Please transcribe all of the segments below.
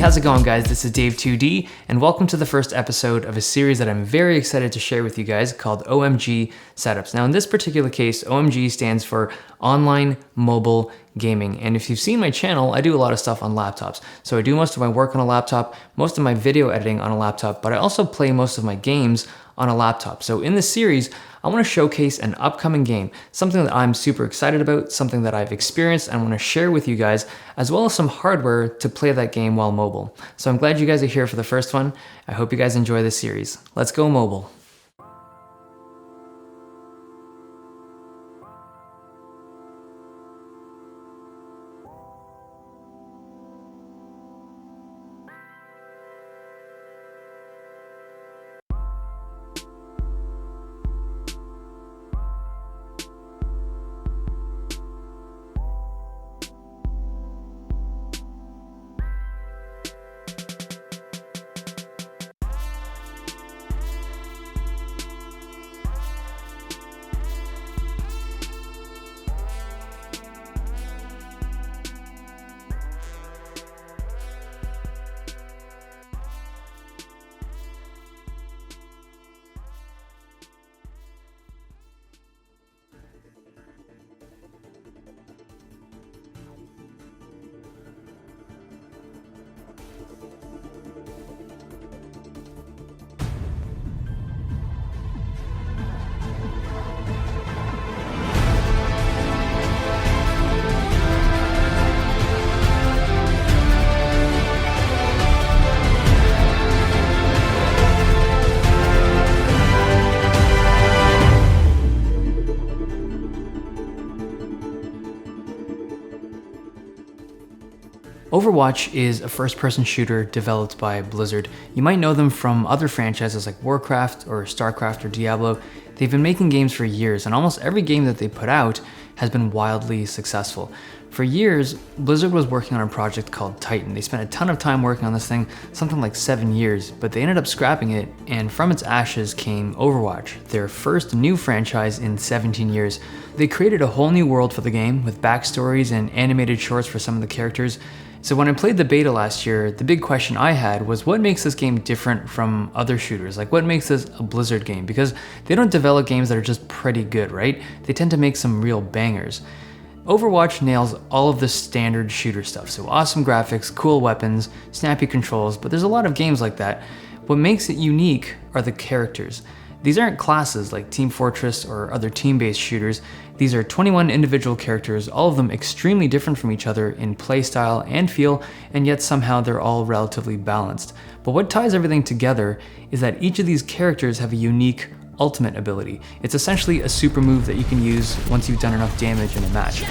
how's it going, guys? This is Dave2D, and welcome to the first episode of a series that I'm very excited to share with you guys called OMG Setups. Now, in this particular case, OMG stands for Online Mobile Gaming, and if you've seen my channel, I do a lot of stuff on laptops. So I do most of my work on a laptop, most of my video editing on a laptop, but I also play most of my games on a laptop. So in this series, I want to showcase an upcoming game, something that I'm super excited about, something that I've experienced and want to share with you guys, as well as some hardware to play that game while mobile. So I'm glad you guys are here for the first one. I hope you guys enjoy this series. Let's go mobile. Overwatch is a first-person shooter developed by Blizzard. You might know them from other franchises like Warcraft or StarCraft or Diablo. They've been making games for years, and almost every game that they put out has been wildly successful. For years, Blizzard was working on a project called Titan. They spent a ton of time working on this thing, something like 7 years, but they ended up scrapping it, and from its ashes came Overwatch, their first new franchise in 17 years. They created a whole new world for the game with backstories and animated shorts for some of the characters. So when I played the beta last year, the big question I had was what makes this game different from other shooters? Like, what makes this a Blizzard game? Because they don't develop games that are just pretty good, right? They tend to make some real bangers. Overwatch nails all of the standard shooter stuff. So awesome graphics, cool weapons, snappy controls, but there's a lot of games like that. What makes it unique are the characters. These aren't classes like Team Fortress or other team-based shooters. These are 21 individual characters, all of them extremely different from each other in playstyle and feel, and yet somehow they're all relatively balanced. But what ties everything together is that each of these characters have a unique ultimate ability. It's essentially a super move that you can use once you've done enough damage in a match.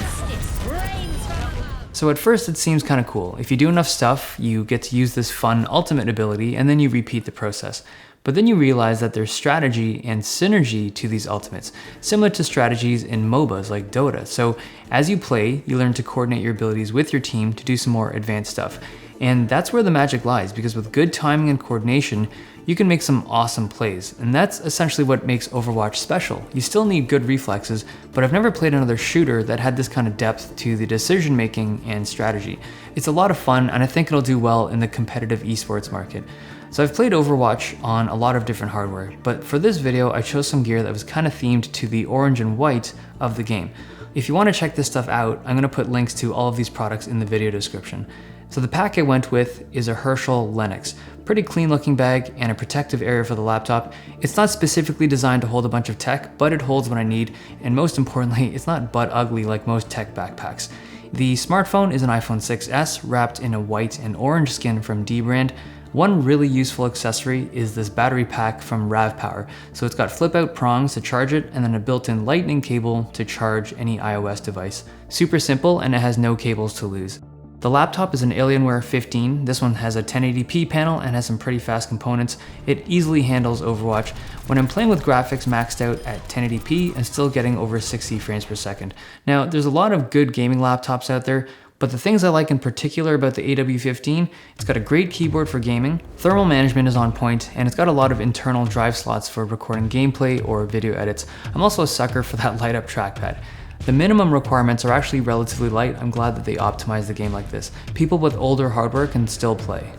So at first it seems kind of cool. If you do enough stuff, you get to use this fun ultimate ability and then you repeat the process. But then you realize that there's strategy and synergy to these ultimates, similar to strategies in MOBAs like Dota. So as you play, you learn to coordinate your abilities with your team to do some more advanced stuff. And that's where the magic lies, because with good timing and coordination, you can make some awesome plays. And that's essentially what makes Overwatch special. You still need good reflexes, but I've never played another shooter that had this kind of depth to the decision making and strategy. It's a lot of fun, and I think it'll do well in the competitive esports market. So I've played Overwatch on a lot of different hardware, but for this video, I chose some gear that was kind of themed to the orange and white of the game. If you want to check this stuff out, I'm going to put links to all of these products in the video description. So the pack I went with is a Herschel Lennox. Pretty clean looking bag and a protective area for the laptop. It's not specifically designed to hold a bunch of tech, but it holds what I need, and most importantly, it's not butt ugly like most tech backpacks. The smartphone is an iPhone 6s wrapped in a white and orange skin from dbrand. One really useful accessory is this battery pack from RavPower. So it's got flip out prongs to charge it and then a built-in lightning cable to charge any iOS device. Super simple, and it has no cables to lose. The laptop is an Alienware 15. This one has a 1080p panel and has some pretty fast components. It easily handles Overwatch when I'm playing with graphics maxed out at 1080p and still getting over 60 frames per second. Now, there's a lot of good gaming laptops out there, but the things I like in particular about the AW15, it's got a great keyboard for gaming, thermal management is on point, and it's got a lot of internal drive slots for recording gameplay or video edits. I'm also a sucker for that light up trackpad. The minimum requirements are actually relatively light. I'm glad that they optimized the game like this. People with older hardware can still play.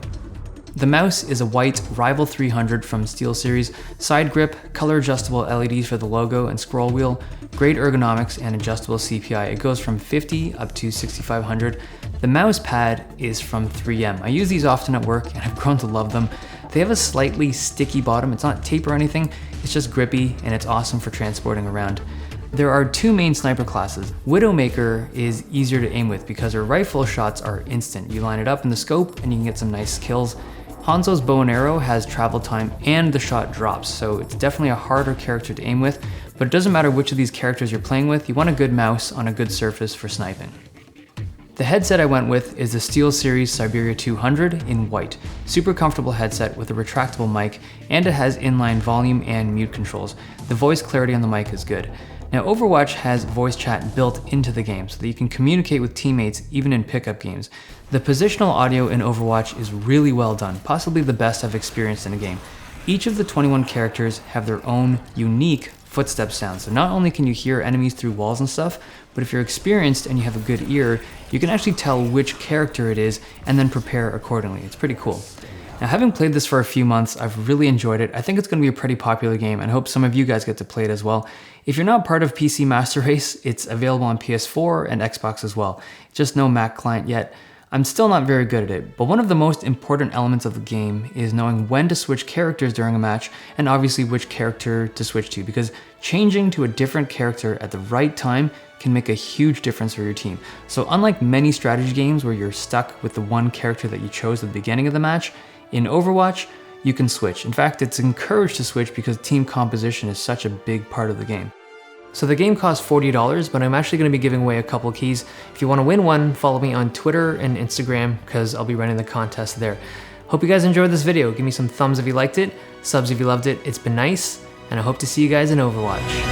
The mouse is a white Rival 300 from SteelSeries, side grip, color adjustable LEDs for the logo and scroll wheel, great ergonomics and adjustable CPI. It goes from 50 up to 6500. The mouse pad is from 3M. I use these often at work and I've grown to love them. They have a slightly sticky bottom. It's not tape or anything, it's just grippy and it's awesome for transporting around. There are two main sniper classes. Widowmaker is easier to aim with because her rifle shots are instant. You line it up in the scope and you can get some nice kills. Hanzo's bow and arrow has travel time and the shot drops, so it's definitely a harder character to aim with, but it doesn't matter which of these characters you're playing with, you want a good mouse on a good surface for sniping. The headset I went with is the SteelSeries Siberia 200 in white. Super comfortable headset with a retractable mic, and it has inline volume and mute controls. The voice clarity on the mic is good. Now Overwatch has voice chat built into the game so that you can communicate with teammates even in pickup games. The positional audio in Overwatch is really well done, possibly the best I've experienced in a game. Each of the 21 characters have their own unique footstep sounds, so not only can you hear enemies through walls and stuff, but if you're experienced and you have a good ear, you can actually tell which character it is and then prepare accordingly. It's pretty cool. Now, having played this for a few months, I've really enjoyed it. I think it's going to be a pretty popular game and I hope some of you guys get to play it as well. If you're not part of PC Master Race, it's available on PS4 and Xbox as well. Just no Mac client yet. I'm still not very good at it, but one of the most important elements of the game is knowing when to switch characters during a match and obviously which character to switch to, because changing to a different character at the right time can make a huge difference for your team. So unlike many strategy games where you're stuck with the one character that you chose at the beginning of the match, in Overwatch, you can switch. In fact, it's encouraged to switch because team composition is such a big part of the game. So the game costs $40, but I'm actually going to be giving away a couple keys. If you want to win one, follow me on Twitter and Instagram because I'll be running the contest there. Hope you guys enjoyed this video. Give me some thumbs if you liked it, subs if you loved it. It's been nice, and I hope to see you guys in Overwatch.